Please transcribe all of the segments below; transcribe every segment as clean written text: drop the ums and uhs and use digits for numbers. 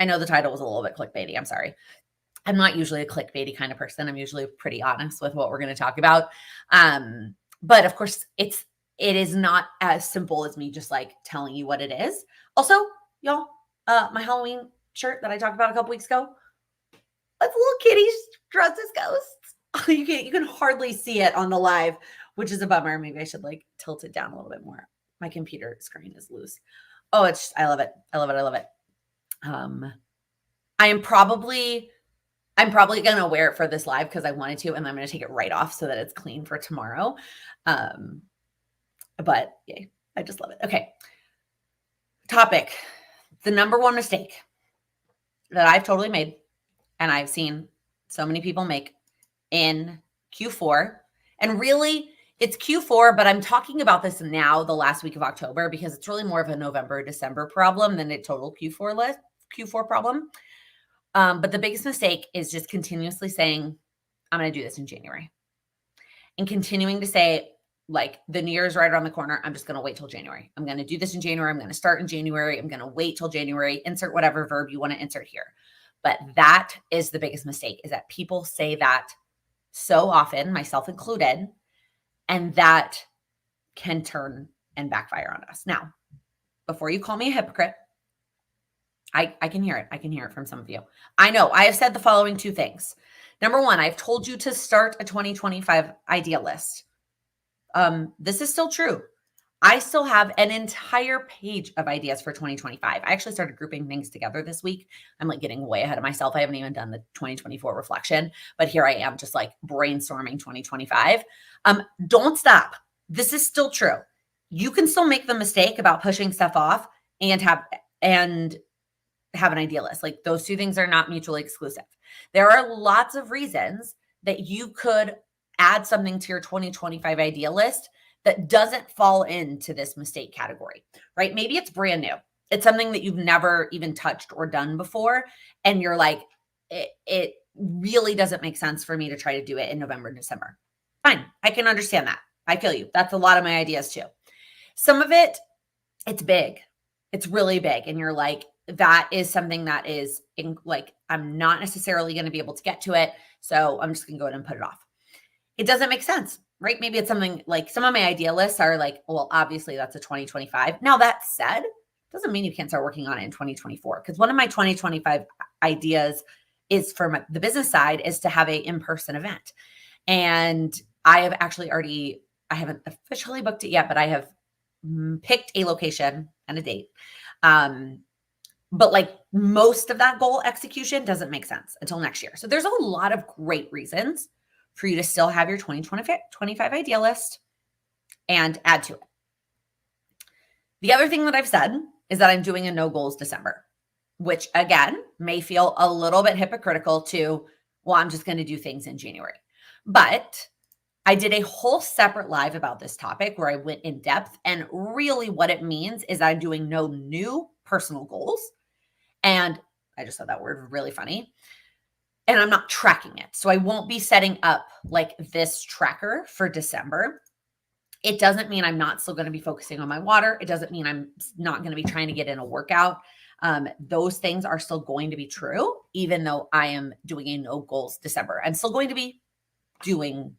I know the title was a little bit clickbaity. I'm sorry. I'm not usually a clickbaity kind of person. I'm usually pretty honest with what we're going to talk about. But of course, it is not as simple as me just like telling you what it is. Also, y'all, my Halloween shirt that I talked about a couple weeks ago, that's little kitties dressed as ghosts. You can hardly see it on the live, which is a bummer. Maybe I should like tilt it down a little bit more. My computer screen is loose. Oh, I love it. I love it. I love it. I'm probably going to wear it for this live because I wanted to, and I'm going to take it right off so that it's clean for tomorrow. But yay, I just love it. Okay. Topic. The number one mistake that I've totally made, and I've seen so many people make in Q4, and really it's Q4, but I'm talking about this now, the last week of October, because it's really more of a November, December problem than a total Q4 problem. But the biggest mistake is just continuously saying, I'm going to do this in January, and continuing to say, like, the New Year's right around the corner. I'm just going to wait till January. I'm going to do this in January. I'm going to start in January. I'm going to wait till January. Insert whatever verb you want to insert here. But that is the biggest mistake, is that people say that so often, myself included, and that can turn and backfire on us. Now, before you call me a hypocrite, I can hear it. I can hear it from some of you. I know I have said the following two things. Number one, I've told you to start a 2025 idea list. This is still true. I still have an entire page of ideas for 2025. I actually started grouping things together this week. I'm like getting way ahead of myself. I haven't even done the 2024 reflection, but here I am just like brainstorming 2025. Don't stop. This is still true. You can still make the mistake about pushing stuff off and have an idea list. Like, those two things are not mutually exclusive. There are lots of reasons that you could add something to your 2025 idea list that doesn't fall into this mistake category, right? Maybe it's brand new. It's something that you've never even touched or done before. And you're like, it really doesn't make sense for me to try to do it in November and December. Fine. I can understand that. I feel you. That's a lot of my ideas too. Some of it, it's big. It's really big. And you're like, that is something that is I'm not necessarily going to be able to get to it. So I'm just going to go ahead and put it off. It doesn't make sense, right? Maybe it's something like, some of my idea lists are like, well, obviously that's a 2025. Now, that said, doesn't mean you can't start working on it in 2024. Because one of my 2025 ideas is for the business side is to have an in-person event. And I have actually I haven't officially booked it yet, but I have picked a location and a date. But like, most of that goal execution doesn't make sense until next year. So there's a lot of great reasons for you to still have your 2025 idea list and add to it. The other thing that I've said is that I'm doing a no goals December, which again may feel a little bit hypocritical to, well, I'm just going to do things in January. But I did a whole separate live about this topic where I went in depth, and really what it means is I'm doing no new personal goals. And I just thought that word was really funny. And I'm not tracking it. So I won't be setting up like this tracker for December. It doesn't mean I'm not still going to be focusing on my water. It doesn't mean I'm not going to be trying to get in a workout. Those things are still going to be true, even though I am doing a no goals December. I'm still going to be doing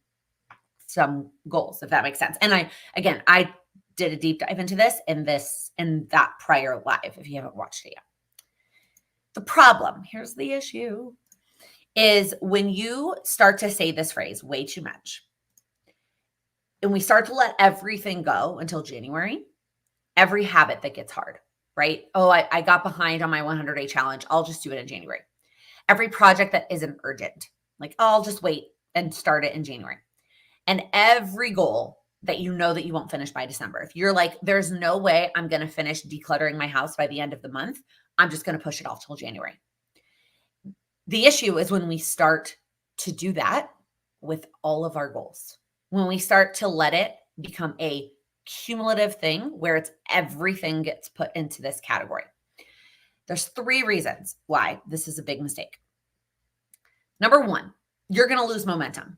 some goals, if that makes sense. And I did a deep dive into this in that prior live, if you haven't watched it yet. The problem, here's the issue, is when you start to say this phrase way too much, and we start to let everything go until January, every habit that gets hard, right? Oh, I got behind on my 100-day challenge. I'll just do it in January. Every project that isn't urgent, like, oh, I'll just wait and start it in January. And every goal that you know that you won't finish by December. If you're like, there's no way I'm going to finish decluttering my house by the end of the month, I'm just going to push it off till January. The issue is when we start to do that with all of our goals, when we start to let it become a cumulative thing where it's everything gets put into this category. There's 3 reasons why this is a big mistake. Number 1, you're going to lose momentum.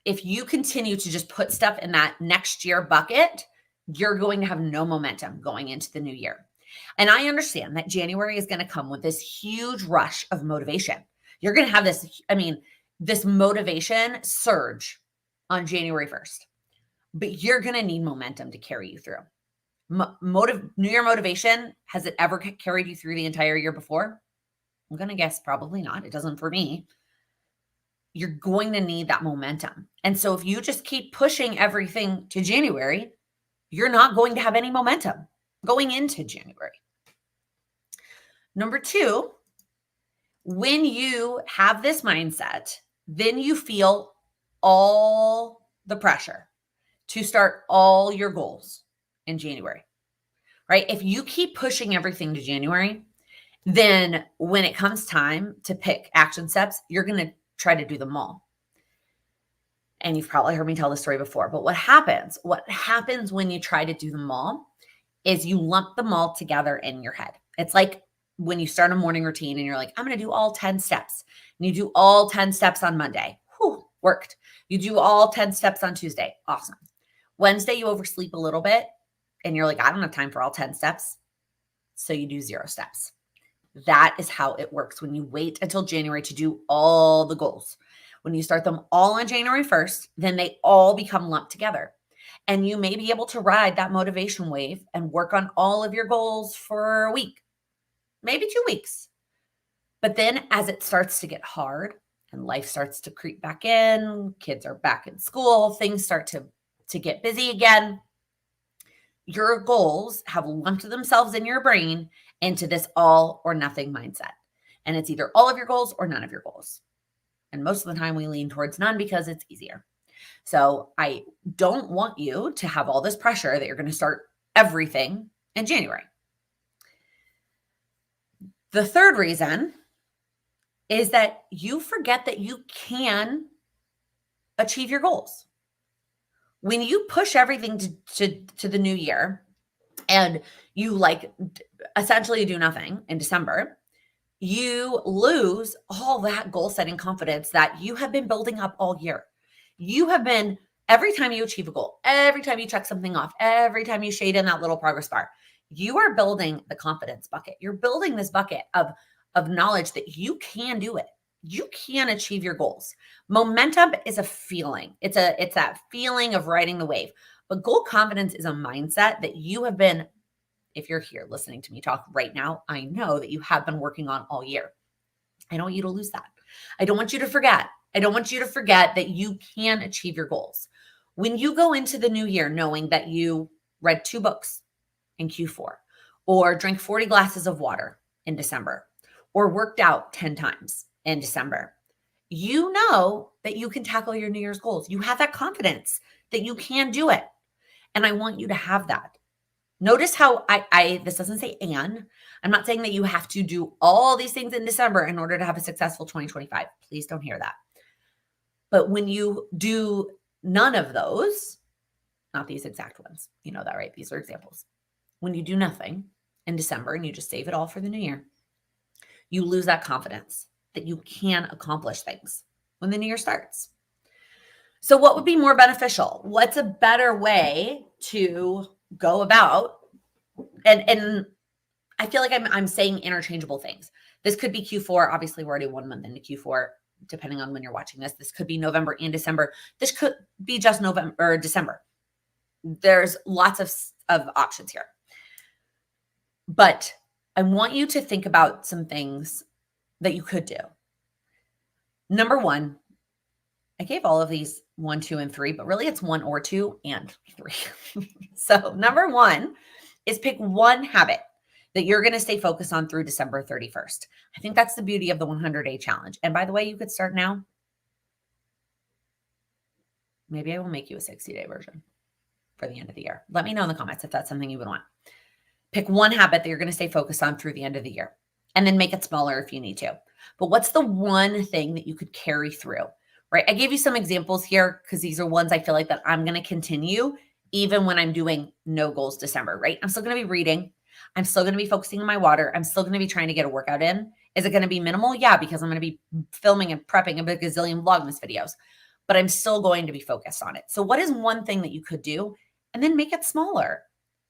If you continue to just put stuff in that next year bucket, you're going to have no momentum going into the new year. And I understand that January is going to come with this huge rush of motivation. You're going to have this motivation surge on January 1st, but you're going to need momentum to carry you through. New Year motivation, has it ever carried you through the entire year before? I'm going to guess probably not. It doesn't for me. You're going to need that momentum. And so if you just keep pushing everything to January, you're not going to have any momentum going into January. Number 2, when you have this mindset, then you feel all the pressure to start all your goals in January, right? If you keep pushing everything to January, then when it comes time to pick action steps, you're going to try to do them all. And you've probably heard me tell this story before, but what happens when you try to do them all is you lump them all together in your head. It's like when you start a morning routine and you're like, I'm going to do all 10 steps. And you do all 10 steps on Monday. Whew, worked. You do all 10 steps on Tuesday. Awesome. Wednesday, you oversleep a little bit and you're like, I don't have time for all 10 steps. So you do 0 steps. That is how it works when you wait until January to do all the goals. When you start them all on January 1st, then they all become lumped together. And you may be able to ride that motivation wave and work on all of your goals for a week, maybe 2 weeks. But then as it starts to get hard and life starts to creep back in, kids are back in school, things start to get busy again, your goals have lumped themselves in your brain into this all or nothing mindset. And it's either all of your goals or none of your goals. And most of the time we lean towards none because it's easier. So I don't want you to have all this pressure that you're going to start everything in January. The third reason is that you forget that you can achieve your goals. When you push everything to the new year and you essentially do nothing in December, you lose all that goal setting confidence that you have been building up all year. You have been, every time you achieve a goal, every time you check something off, every time you shade in that little progress bar, you are building the confidence bucket. You're building this bucket of knowledge that you can do it. You can achieve your goals. Momentum is a feeling. It's that feeling of riding the wave. But goal confidence is a mindset that you have been, if you're here listening to me talk right now, I know that you have been working on all year. I don't want you to lose that. I don't want you to forget. I don't want you to forget that you can achieve your goals. When you go into the new year knowing that you read 2 books in Q4, or drank 40 glasses of water in December, or worked out 10 times in December, you know that you can tackle your New Year's goals. You have that confidence that you can do it. And I want you to have that. Notice how this doesn't say and. I'm not saying that you have to do all these things in December in order to have a successful 2025. Please don't hear that. But when you do none of those, not these exact ones, you know that, right? These are examples. When you do nothing in December and you just save it all for the new year, you lose that confidence that you can accomplish things when the new year starts. So what would be more beneficial? What's a better way to go about? And I feel like I'm saying interchangeable things. This could be Q4. Obviously, we're already 1 month into Q4, depending on when you're watching this. This could be November and December. This could be just November or December. There's lots of options here. But I want you to think about some things that you could do. Number 1, I gave all of these 1, 2, and 3, but really it's 1 or 2 and 3. So number 1 is pick one habit that you're going to stay focused on through December 31st. I think that's the beauty of the 100-day challenge. And by the way, you could start now. Maybe I will make you a 60-day version for the end of the year. Let me know in the comments if that's something you would want. Pick one habit that you're going to stay focused on through the end of the year, and then make it smaller if you need to. But what's the one thing that you could carry through, right? I gave you some examples here because these are ones I feel like that I'm going to continue even when I'm doing no goals December, right? I'm still going to be reading. I'm still going to be focusing on my water. I'm still going to be trying to get a workout in. Is it going to be minimal? Yeah, because I'm going to be filming and prepping a gazillion Vlogmas videos, but I'm still going to be focused on it. So what is one thing that you could do and then make it smaller,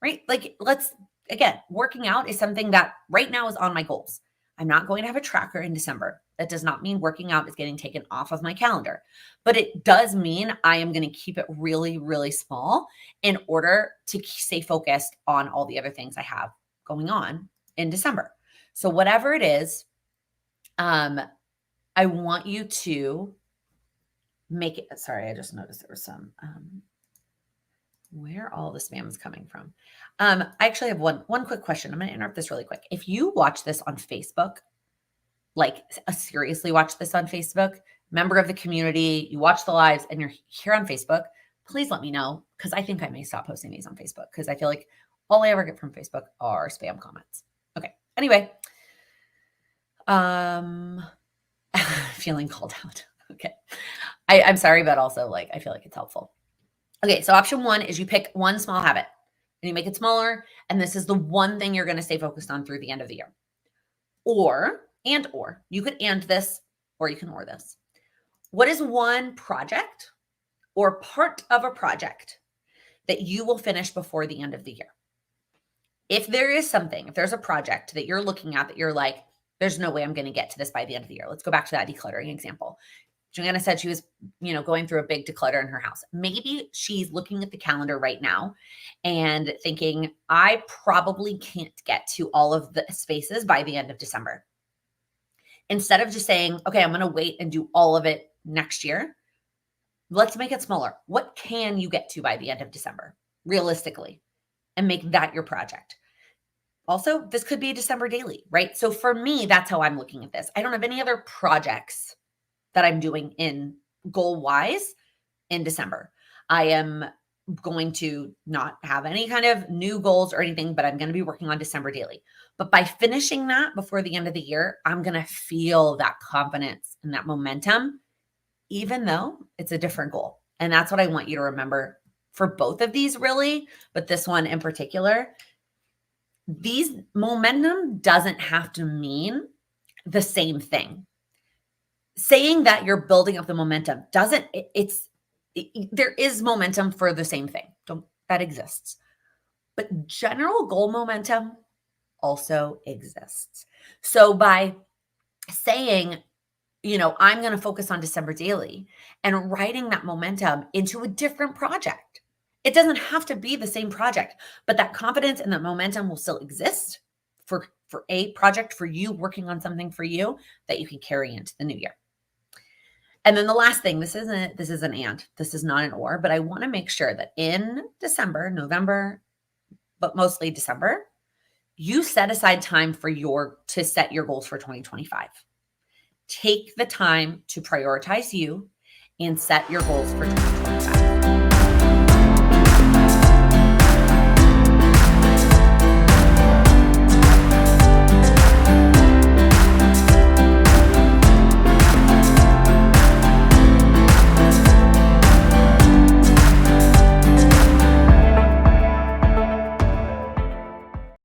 right? Like let's again, working out is something that right now is on my goals. I'm not going to have a tracker in December. That does not mean working out is getting taken off of my calendar, but it does mean I am going to keep it really, really small in order to stay focused on all the other things I have going on in December. So whatever it is, I want you to make it. Sorry, I just noticed there was some, where all the spam is coming from. I actually have one quick question. I'm going to interrupt this really quick. If you watch this on Facebook, like seriously watch this on Facebook, member of the community, you watch the lives and you're here on Facebook, please let me know, because I think I may stop posting these on Facebook because I feel like all I ever get from Facebook are spam comments. Okay. Anyway, feeling called out. Okay. I'm sorry, but also like, I feel like it's helpful. Okay. So option one is you pick one small habit and you make it smaller. And this is the one thing you're going to stay focused on through the end of the year. Or you could and this, or you can or this. What is one project or part of a project that you will finish before the end of the year? If there is something, if there's a project that you're looking at that you're like, there's no way I'm going to get to this by the end of the year. Let's go back to that decluttering example. Joanna said she was, going through a big declutter in her house. Maybe she's looking at the calendar right now and thinking, I probably can't get to all of the spaces by the end of December. Instead of just saying, okay, I'm going to wait and do all of it next year, let's make it smaller. What can you get to by the end of December, realistically, and make that your project? Also, this could be a December daily, right? So for me, that's how I'm looking at this. I don't have any other projects that I'm doing in goal-wise in December. I am going to not have any kind of new goals or anything, but I'm going to be working on December daily. But by finishing that before the end of the year, I'm going to feel that confidence and that momentum, even though it's a different goal. And that's what I want you to remember for both of these, really, but this one in particular. These momentum doesn't have to mean the same thing. Saying that you're building up the momentum there is momentum for the same thing. That exists. But general goal momentum also exists. So by saying, I'm going to focus on December daily and writing that momentum into a different project, it doesn't have to be the same project, but that confidence and that momentum will still exist for a project for you, working on something for you that you can carry into the new year. And then the last thing, this is an and, this is not an or, but I want to make sure that in December, November, but mostly December, you set aside time to set your goals for 2025. Take the time to prioritize you and set your goals for 2025.